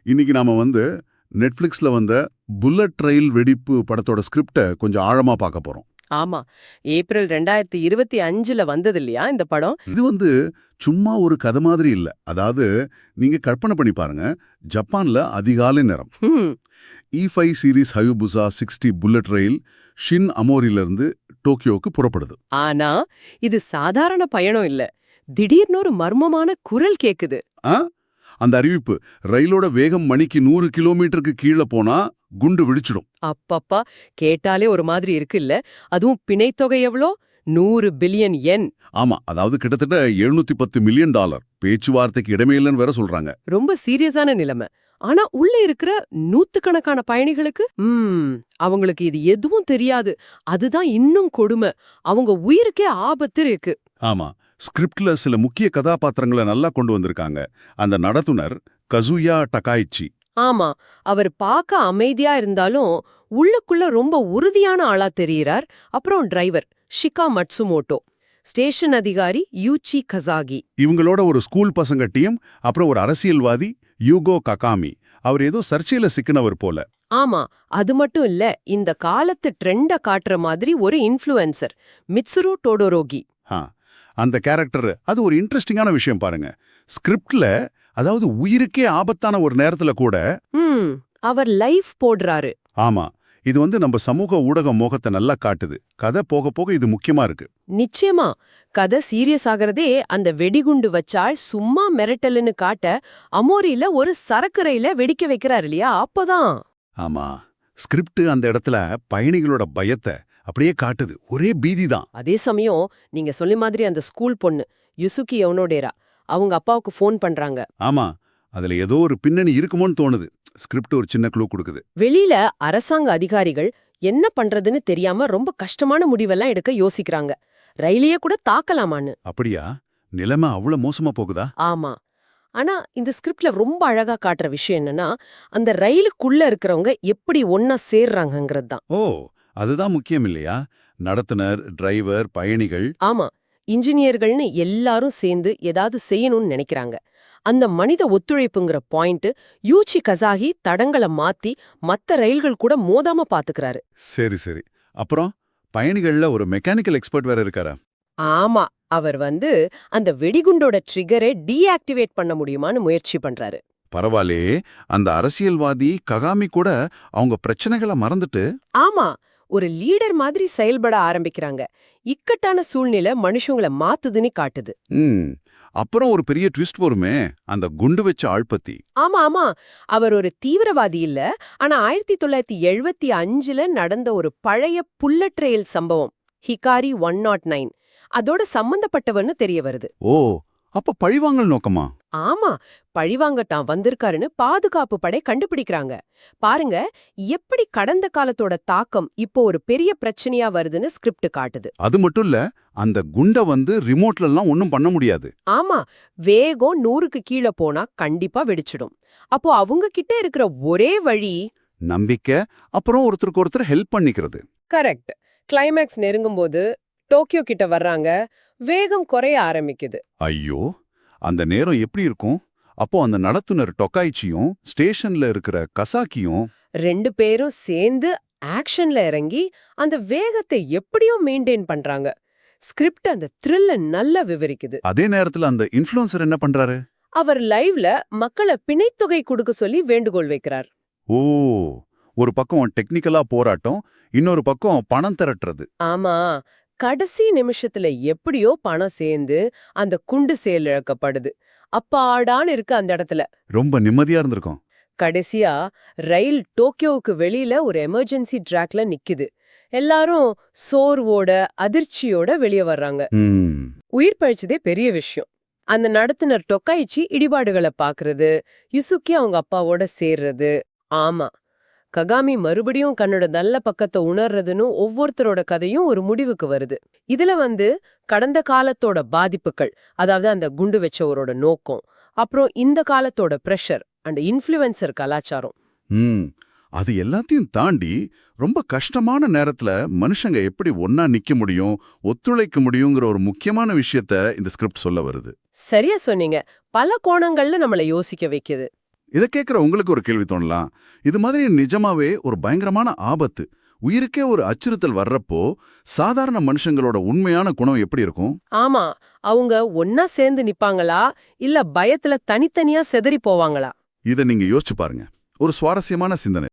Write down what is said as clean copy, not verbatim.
இன்னைக்கு நாம நெட்ஃபிளிக்ஸ்ல வந்த புல்லட் ரயில் வெடிப்பு படத்தோட ஸ்கிரிப்டை கொஞ்சம் ஆழமா பார்க்க போறோம். ஆமா, ஏப்ரல் 2025ல வந்தது இல்லையா இந்த படம்? இது சும்மா ஒரு கதை மாதிரி இல்ல. அதாவது நீங்க கற்பனை பண்ணி பாருங்க, ஜப்பான்ல அதிகாலை நேரம் ஹம், E5 சீரிஸ் ஹயுபுசா 60 புல்லட் ரயில் ஷின் அமோரிலிருந்து டோக்கியோவுக்கு புறப்படுது. ஆனா இது சாதாரண பயணம் இல்ல. திடீர்னு ஒரு மர்மமான குரல் கேக்குது. ஆ? அந்த அறிவிப்பு, ரயிலோட வேகம் மணிக்கு 100 கிலோமீட்டருக்கு கீழே போனா குண்டு வெடிச்சிடும். அப்பப்பா, கேட்டாலே ஒரு மாதிரி இருக்கு இல்ல? அதுவும் பிணைத்தொகை எவ்வளோ? 100 பில்லியன் யென். ஆமா, அதாவது கிட்டத்தட்ட $710 மில்லியன். பேச்சுவார்த்தைக்கு இடமே இல்லைன்னு வேற சொல்றாங்க. ரொம்ப சீரியஸான நிலைமை. ஆனா உள்ள இருக்கிற நூத்துக்கணக்கான பயணிகளுக்கு அவங்களுக்கு இது எதுவும் தெரியாது. அதுதான் இன்னும் கொடுமை. அவங்க உயிருக்கே ஆபத்து இருக்கு. ஆமா, ஸ்கிரிப்ட்ல சில முக்கிய கதாபாத்திரங்களை நல்லா கொண்டு வந்திருக்காங்க. அந்த நடத்துனர் கசுயா டகாயிச்சி. ஆமா, அவர் பார்க்க அமைதியா இருந்தாலும் உள்ளுக்குள்ள ரொம்ப உறுதியான ஆளா தெரிகிறார். அப்புறம் டிரைவர் ஷிகா மட்சுமோட்டோ, ஸ்டேஷன் அதிகாரி யூச்சி கசாகி. இவங்களோட ஒரு ஸ்கூல் பசங்க டீம், அப்புறம் ஒரு அரசியல்வாதி யூகோ ககாமி. அவர் ஏதோ சர்ச்சையில சிக்கினவர் போல. ஆமா, அது மட்டும் இல்ல, இந்த காலத்து ட்ரெண்ட காட்டுற மாதிரி ஒரு இன்ஃப்ளூயன்சர் மிட்சுரு டோடோரோகி. அந்த கேரக்டர், அது ஒரு இன்ட்ரெஸ்டிங்கான விஷயம் பாருங்க. ஸ்கிரிப்ட்ல, அதாவது உயிருக்கே ஆபத்தான ஒரு நேரத்துல கூட அவர் லைஃப் போடுறாரு. ஆமா, இது நம்ம சமூக ஊடக மோகத்தை நல்லா காட்டுது. கதை போக போக இது முக்கியமா இருக்கு. நிச்சயமா, கதை சீரியஸ் ஆகிறதே அந்த வெடிகுண்டு வச்சால் சும்மா மிரட்டலுன்னு காட்ட அமோரியில ஒரு சரக்கு ரயில வெடிக்க வைக்கிறார் இல்லையா, அப்பதான். ஆமா, ஸ்கிரிப்ட் அந்த இடத்துல பயணிகளோட பயத்தை அப்படியே காட்டுது. ஒரே பீதி தான். அதே சமயம் நீங்க சொல்ல மாதிரி அந்த ஸ்கூல் பொண்ணு யுசுகி யௌனோடேரா அவங்க அப்பாவுக்கு ஃபோன் பண்றாங்க. ஆமா, அதுல ஏதோ ஒரு பின்னணி இருக்குமோன்னு தோணுது. ஸ்கிரிப்ட் ஒரு சின்ன க்ளூ கொடுக்குது. வெளியில அரசாங்க அதிகாரிகள் என்ன பண்றதுன்னு தெரியாம ரொம்ப கஷ்டமான முடிவெல்லாம் எடுக்க யோசிக்கிறாங்க. ரயிலையே கூட தாக்கலாமான்னு. அப்படியா? நிலைமை அவ்வளவு மோசமா போகுதா? ஆமா, ஆனா இந்த ஸ்கிரிப்ட்ல ரொம்ப அழகா காட்டுற விஷயம் என்னன்னா, அந்த ரயிலுக்குள்ள இருக்கிறவங்க எப்படி ஒன்னா சேர்றாங்கங்கிறது தான். ஓ, அதுதான் முக்கியம் இல்லையா? நடத்துனர், டிரைவர், பயணிகள். ஆமா, இன்ஜினியர்கள்னு எல்லாரும் சேர்ந்து ஏதாவது செய்யணும்னு நினைக்கிறாங்க. அந்த மனித ஒத்துழைப்புங்கிற பாயிண்ட் யூச்சி கசாகி தடங்களை மாத்தி மத்த ரயில்கள் கூட மோதாம பாத்துக்கிறாரு. சரி சரி. அப்புறம் பயணிகள்ல ஒரு மெக்கானிக்கல் எக்ஸ்பர்ட் வேற இருக்காரா? ஆமா, அவர் அந்த வெடிகுண்டோட ட்ரிகரை டீஆக்டிவேட் பண்ண முடியுமான்னு முயற்சி பண்றாரு. பரவாயில்லே, அந்த அரசியல்வாதி ககாமி கூட அவங்க பிரச்சனைகளை மறந்துட்டு. ஆமா, ஒரு லீடர் மாதிரி செயல்பட ஆரம்பிக்கிறாங்க. இக்கட்டான சூழ்நிலை மனுஷங்களை மாத்துதுன்னு காட்டுது. அப்புறம் ஒரு பெரிய ட்விஸ்ட் வருமே, அந்த குண்டு வச்ச ஆள் பத்தி. ஆமா ஆமா, அவர் ஒரு தீவிரவாதி இல்ல. ஆனா 1975ல நடந்த ஒரு பழைய புல்லட் ரயில் சம்பவம், ஹிகாரி 109, அதோட சம்பந்தப்பட்டவன்னு தெரிய வருது. ஓ, அப்ப பழிவாங்கல் நோக்கமா? ஆமா, பழிவாங்கட்டான் வந்திருக்காருன்னு பாதுகாப்பு படை கண்டுபிடிக்கிறாங்க. பாருங்க, எப்படி கடந்த காலத்தோட தாக்கம் இப்போ ஒரு பெரிய பிரச்சனையா வருதுன்னு ஸ்கிரிப்ட் காட்டுது. அது மட்டும் இல்ல, அந்த குண்ட ரிமோட்ல எல்லாம் ஒண்ணும் பண்ண முடியாது. ஆமா, வேகம் 100க்கு கீழே போனா கண்டிப்பா வெடிச்சிடும். அப்போ அவங்க கிட்ட இருக்கிற ஒரே வழி நம்பிக்கை, அப்புறம் ஒருத்தருக்கு ஒருத்தர் ஹெல்ப் பண்ணிக்கிறது. கரெக்ட். கிளைமேக்ஸ் நெருங்கும்போது டோக்கியோ கிட்ட வர்றாங்க. வேகம் குறைய ஆரம்பிக்குது. ஐயோ, அந்த நேரம் எப்படி இருக்கும்? அப்போ அந்த நடத்துனர் டொக்காய்ச்சியும் ஸ்டேஷன்ல இருக்கிற கசாக்கியும் 2 பேரும் சேர்ந்து ஆக்ஷன்ல இறங்கி அந்த வேகத்தை எப்படியோ மெயின்டைன் பண்றாங்க. ஸ்கிரிப்ட் அந்த த்ரில்ல நல்லா விவரிக்குது. அதே நேரத்துல அந்த இன்ஃப்ளூயன்சர் என்ன பண்றாரு? அவர் லைவ்ல மக்களை பிணைத்தொகை கொடுக்க சொல்லி வேண்டுகோள் வைக்கிறார். ஓ, ஒரு பக்கம் டெக்னிக்கலா போராட்டம், இன்னொரு பக்கம் பணம் திரட்டுறது. ஆமா, கடைசி நிமிஷத்துல எப்படியோ பணம் சேர்ந்து அந்த குண்டு செயலிழக்கப்படுது. அப்பாடான்னு இருக்கு அந்த இடத்துல. ரொம்ப நிம்மதியா இருந்திருக்கும். கடைசியா ரயில் டோக்கியோவுக்கு வெளியில ஒரு எமர்ஜென்சி ட்ராக்ல நிக்குது. எல்லாரும் சோர்வோட அதிர்ச்சியோட வெளியே வர்றாங்க. உயிர் பழிச்சதே பெரிய விஷயம். அந்த நடத்துனர் டொக்காய்ச்சி இடிபாடுகளை பாக்குறது, யுசுக்கி அவங்க அப்பாவோட சேர்றது. ஆமா, ககாமி மறுபடியும் கண்ணோட நல்ல பக்கத்தை உணர்றதுன்னு ஒவ்வொருத்தரோட கதையும் ஒரு முடிவுக்கு வருது. இதுல கடந்த காலத்தோட பாதிப்புகள், அதாவது அந்த குண்டு வச்சவரோட நோக்கம், அப்புறம் இந்த காலத்தோட பிரஷர் அண்ட் இன்ஃப்ளூயன்சர் கலாச்சாரம். அது எல்லாத்தையும் தாண்டி ரொம்ப கஷ்டமான நேரத்துல மனுஷங்க எப்படி ஒன்னா நிக்க முடியும், ஒத்துழைக்க முடியுங்கிற ஒரு முக்கியமான விஷயத்த இந்த ஸ்கிரிப்ட் சொல்ல வருது. சரியா சொன்னீங்க. பல கோணங்கள்ல நம்மளை யோசிக்க வைக்குது. இதை கேட்குற உங்களுக்கு ஒரு கேள்வி தோணலாம். இது மாதிரி நிஜமாவே ஒரு பயங்கரமான ஆபத்து, உயிருக்கே ஒரு அச்சுறுத்தல் வர்றப்போ சாதாரண மனுஷங்களோட உண்மையான குணம் எப்படி இருக்கும்? ஆமா, அவங்க ஒன்னா சேர்ந்து நிப்பாங்களா இல்ல பயத்துல தனித்தனியா செதறி போவாங்களா? இதை நீங்க யோசிச்சு பாருங்க. ஒரு சுவாரஸ்யமான சிந்தனை.